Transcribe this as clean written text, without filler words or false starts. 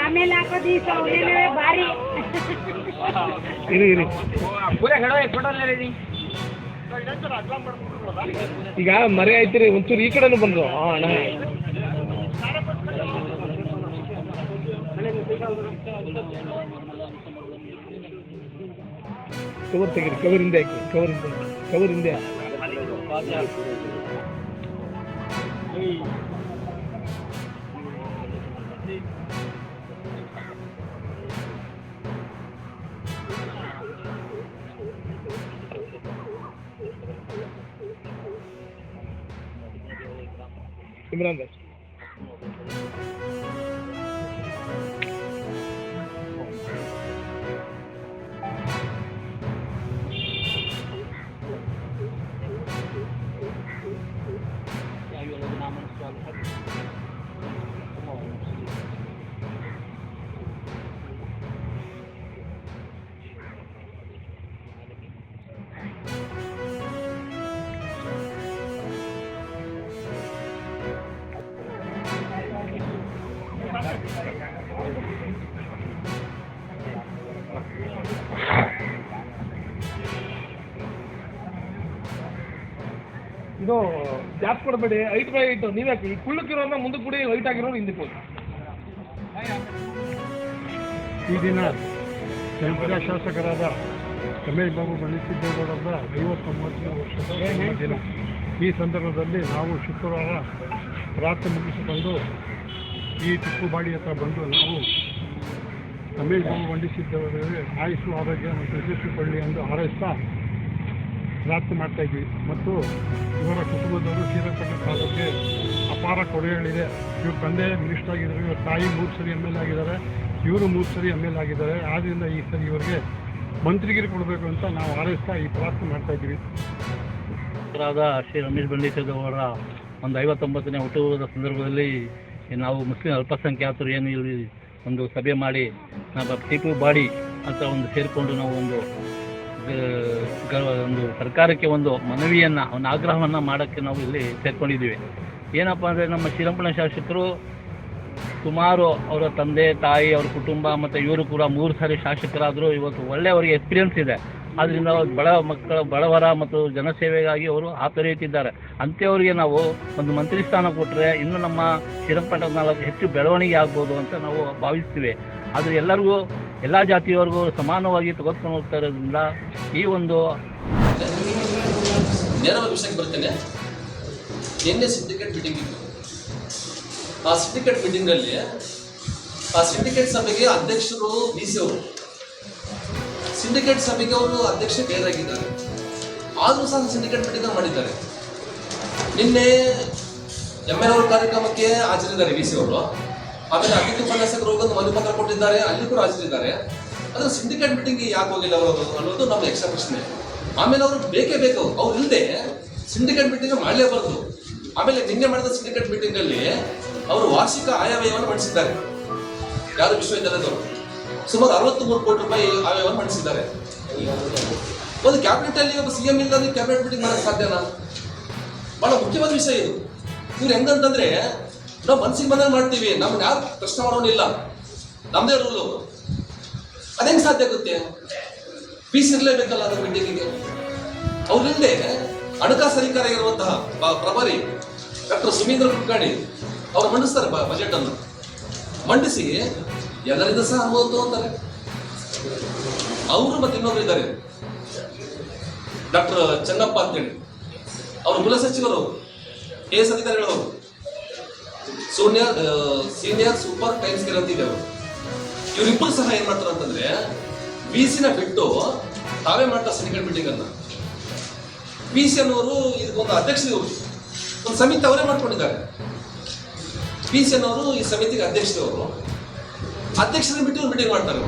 ಆಮೇಲೆ ಹಾಕೋದು ಭಾರಿ ಈಗ ಮರೆ ಆಯ್ತಿರಿ ಒಂಚೂರು ಈ ಕಡೆನೂ ಬಂದ್ರು ಅಣ್ಣ ಕವರ್ ತೆಗೀರಿ ಕವರಿಂದ ಹಾಕಿ ಕವರಿಂದ इमरान भाई ಇದು ಗ್ಯಾಪ್ ಕೊಡಬೇಡಿ 8x8 ನೀವೇ ಹಾಕಿ ಕುಳ್ಳಕ್ಕಿರೋನ್ನ ಮುಂದಕ್ಕೆ ಕೂಡಿ ವೈಟ್ ಆಗಿರೋರು ಹಿಂದಕ್ಕೆ ಹೋಗಿ ಈ ದಿನ ಜನಪ್ರಿಯ ಶಾಸಕರಾದ ರಮೇಶ್ ಬಾಬು ಬಂಡಿಸಿದ್ದೇಗೌಡರ 59ನೇ ವರ್ಷದ ದಿನ. ಈ ಸಂದರ್ಭದಲ್ಲಿ ನಾವು ಶುಕ್ರವಾರ ರಾತ್ರಿ ಮುಗಿಸಿಕೊಂಡು ಈ ಟಿಪ್ಪುಬಾಡಿ ಹತ್ರ ಬಂದು ನಾವು ರಮೇಶ್ ಬಾಬು ಬಂಡಿಸಿದ್ದೇಗೌಡರಿಗೆ ಆಯುಷು ಆರೋಗ್ಯ ಮತ್ತು ಯಶಸ್ವಿಕೊಳ್ಳಿ ಎಂದು ಹಾರೈಸ್ತಾ ಪ್ರಾರ್ಥನೆ ಮಾಡ್ತಾಯಿದ್ವಿ. ಮತ್ತು ಇವರ ಕುಟುಂಬದವರು ಶ್ರೀರಂಗಪಟ್ಟಣ ತಾಲೂಕಿಗೆ ಅಪಾರ ಕೊಡುಗೆಗಳಿದೆ. ಇವ್ರ ತಂದೆ ಮಿನಿಸ್ಟರ್ ಆಗಿದ್ದಾರೆ, ಇವ್ರ ತಾಯಿ 3 ಸರಿ ML ಆಗಿದ್ದಾರೆ, ಇವರು 3 ಸರಿ ML ಆಗಿದ್ದಾರೆ. ಆದ್ದರಿಂದ ಈ ಸರಿ ಇವರಿಗೆ ಮಂತ್ರಿಗಿರಿ ಕೊಡಬೇಕು ಅಂತ ನಾವು ಹಾರೈಸ್ತಾ ಈ ಪ್ರಾರ್ಥನೆ ಮಾಡ್ತಾಯಿದ್ವಿ. ಶ್ರೀ ರಮೇಶ್ ಬಂಡಿಸಿದ್ದೇಗೌಡರ ಒಂದು 59ನೇ ಹುಟ್ಟುಹಬ್ಬದ ಸಂದರ್ಭದಲ್ಲಿ ನಾವು ಮುಸ್ಲಿಂ ಅಲ್ಪಸಂಖ್ಯಾತರು ಏನು ಇಲ್ಲಿ ಒಂದು ಸಭೆ ಮಾಡಿ ನಾವು ಟಿಪ್ಪುಬಾಡಿ ಅಂತ ಒಂದು ಸೇರಿಕೊಂಡು ನಾವು ಒಂದು ಸರ್ಕಾರಕ್ಕೆ ಒಂದು ಮನವಿಯನ್ನು ಒಂದು ಆಗ್ರಹವನ್ನು ಮಾಡೋಕ್ಕೆ ನಾವು ಇಲ್ಲಿ ಸೇರ್ಕೊಂಡಿದ್ದೀವಿ. ಏನಪ್ಪ ಅಂದರೆ ನಮ್ಮ ಶ್ರೀರಂಗಪಟ್ಟಣ ಶಾಸಕರು ಸುಮಾರು ಅವರ ತಂದೆ ತಾಯಿ ಅವ್ರ ಕುಟುಂಬ ಮತ್ತು ಇವರು ಕೂಡ 3 ಸಾರಿ ಶಾಸಕರಾದರು. ಇವತ್ತು ಒಳ್ಳೆಯ ಅವರಿಗೆ ಎಕ್ಸ್ಪೀರಿಯನ್ಸ್ ಇದೆ. ಆದ್ದರಿಂದ ಬಡವರ ಮತ್ತು ಜನಸೇವೆಗಾಗಿ ಅವರು ಹಾತೊರೆಯುತ್ತಿದ್ದಾರೆ. ಅಂಥವರಿಗೆ ನಾವು ಒಂದು ಮಂತ್ರಿ ಸ್ಥಾನ ಕೊಟ್ಟರೆ ಇನ್ನೂ ನಮ್ಮ ಶ್ರೀರಂಗಪಟ್ಟಣ ಹೆಚ್ಚು ಬೆಳವಣಿಗೆ ಆಗ್ಬೋದು ಅಂತ ನಾವು ಭಾವಿಸ್ತೀವಿ. ಆದರೆ ಎಲ್ಲರಿಗೂ ಎಲ್ಲ ಜಾತಿಯವರೆಗೂ ಸಮಾನವಾಗಿ ತೆಗೆದುಕೊಂಡು ಹೋಗ್ತಾ ಇರೋದ್ರಿಂದ ಈ ಒಂದು ನೇರವಾದ ವಿಷಯಕ್ಕೆ ಬರ್ತೇನೆ. ನಿನ್ನೆ ಸಿಂಡಿಕೇಟ್ ಮೀಟಿಂಗ್ ಇತ್ತು. ಆ ಸಿಂಡಿಕೇಟ್ ಮೀಟಿಂಗಲ್ಲಿ ಆ ಸಿಂಡಿಕೇಟ್ ಸಭೆಗೆ ಅಧ್ಯಕ್ಷರು DC ಅವರು, ಸಿಂಡಿಕೇಟ್ ಸಭೆಗೆ ಅವರು ಅಧ್ಯಕ್ಷ ಬೇರಾಗಿದ್ದಾರೆ. ಆದರೂ ಸಹ ಸಿಂಡಿಕೇಟ್ ಮೀಟಿಂಗ್ ಮಾಡಿದ್ದಾರೆ. ನಿನ್ನೆ ML ಅವರ ಕಾರ್ಯಕ್ರಮಕ್ಕೆ ಹಾಜರಿದ್ದಾರೆ DC ಅವರು. ಆಮೇಲೆ ಅತಿಥಿ ಉಪನ್ಯಾಸಕರು ಹೋಗೋದು ಮನವಿ ಪತ್ರ ಕೊಟ್ಟಿದ್ದಾರೆ, ಅಲ್ಲಿ ಕೂಡ ಹಾಜರಿದ್ದಾರೆ. ಅದು ಸಿಂಡಿಕೇಟ್ ಮೀಟಿಂಗ್ ಯಾಕೆ ಹೋಗಿಲ್ಲ ಅವರು ಅನ್ನೋದು ನಮ್ಮ ಯಕ್ಷ ಪ್ರಶ್ನೆ. ಆಮೇಲೆ ಅವರು ಬೇಕೇ ಬೇಕು, ಅವ್ರು ಇಲ್ಲದೆ ಸಿಂಡಿಕೇಟ್ ಮೀಟಿಂಗ್ ಮಾಡಲೇಬಾರದು. ಆಮೇಲೆ ನಿನ್ನೆ ಮಾಡಿದ ಸಿಂಡಿಕೇಟ್ ಮೀಟಿಂಗಲ್ಲಿ ಅವರು ವಾರ್ಷಿಕ ಆಯವ್ಯಯವನ್ನು ಮಂಡಿಸಿದ್ದಾರೆ. ಯಾರು ವಿಶ್ವವಿದ್ಯಾಲಯದವರು ಸುಮಾರು 63 ಕೋಟಿ ರೂಪಾಯಿ ಆಯವ್ಯಯವನ್ನು ಮಂಡಿಸಿದ್ದಾರೆ. ಒಂದು ಕ್ಯಾಬಿನೆಟ್ ಅಲ್ಲಿ ಒಬ್ಬ CM ಇಲ್ಲದೆ ಕ್ಯಾಬಿನೆಟ್ ಮೀಟಿಂಗ್ ಮಾಡೋಕ್ಕೆ ಸಾಧ್ಯನಾ? ಬಹಳ ಮುಖ್ಯವಾದ ವಿಷಯ ಇದು. ಇವ್ರು ಹೆಂಗಂತಂದ್ರೆ ನಾವು ಮನಸ್ಸಿಗೆ ಬಂದಾಗ ಮಾಡ್ತೀವಿ, ನಮ್ಗೆ ಯಾರು ಪ್ರಶ್ನೆ ಮಾಡೋನಿಲ್ಲ, ನಮ್ದೇ ರೂಲು. ಅದೇಂಗೆ ಸಾಧ್ಯ ಆಗುತ್ತೆ? ಪೀಸ್ ಇರಲೇಬೇಕಲ್ಲ ಅದರ ಮೀಟಿಂಗಿಗೆ. ಅವ್ರಿಂದೆ ಹಣಕಾಸು ಅಧಿಕಾರಿಯಾಗಿರುವಂತಹ ಪ್ರಭಾರಿ ಡಾಕ್ಟರ್ ಸುಮೀಂದ್ರ ಕುಲಕರ್ಣಿ ಅವರು ಮಂಡಿಸ್ತಾರೆ ಬಜೆಟ್ ಅನ್ನು. ಮಂಡಿಸಿ ಎಲ್ಲರಿಂದ ಸಹ ಅನುಮೋದನೆ ತಗೊಂತಾರೆ. ಅವರು ಮತ್ತೆ ಇನ್ನೊಬ್ರು ಇದ್ದಾರೆ, ಡಾಕ್ಟರ್ ಚೆನ್ನಪ್ಪ ಅಂತೇಳಿ, ಅವರು ಕುಲ ಸಚಿವರು, AS ಅಧಿಕಾರಿಗಳವರು, ಸೀನಿಯರ್ ಸೂಪರ್ ಟೈಮ್ಸ್ ಗೆರ್ ಅಂತಿದೆ ಅವರು. ಇವರಿಬ್ಬರು ಸಹ ಏನ್ ಮಾಡ್ತಾರೆ ಅಂತಂದ್ರೆ BC ಬಿಟ್ಟು ತಾವೇ ಮಾಡ್ತಾರೆ ಸಿಂಡಿಕೇಟ್ ಮೀಟಿಂಗ್ ಅನ್ನ. BC ಅನ್ನೋರು ಇದಕ್ಕೊಂದು ಅಧ್ಯಕ್ಷರು, ಒಂದು ಸಮಿತಿ ಅವರೇ ಮಾಡ್ಕೊಂಡಿದ್ದಾರೆ. BC ಅನ್ನೋರು ಈ ಸಮಿತಿಗೆ ಅಧ್ಯಕ್ಷರವರು, ಅಧ್ಯಕ್ಷರನ್ನ ಬಿಟ್ಟು ಮೀಟಿಂಗ್ ಮಾಡ್ತಾರೆ.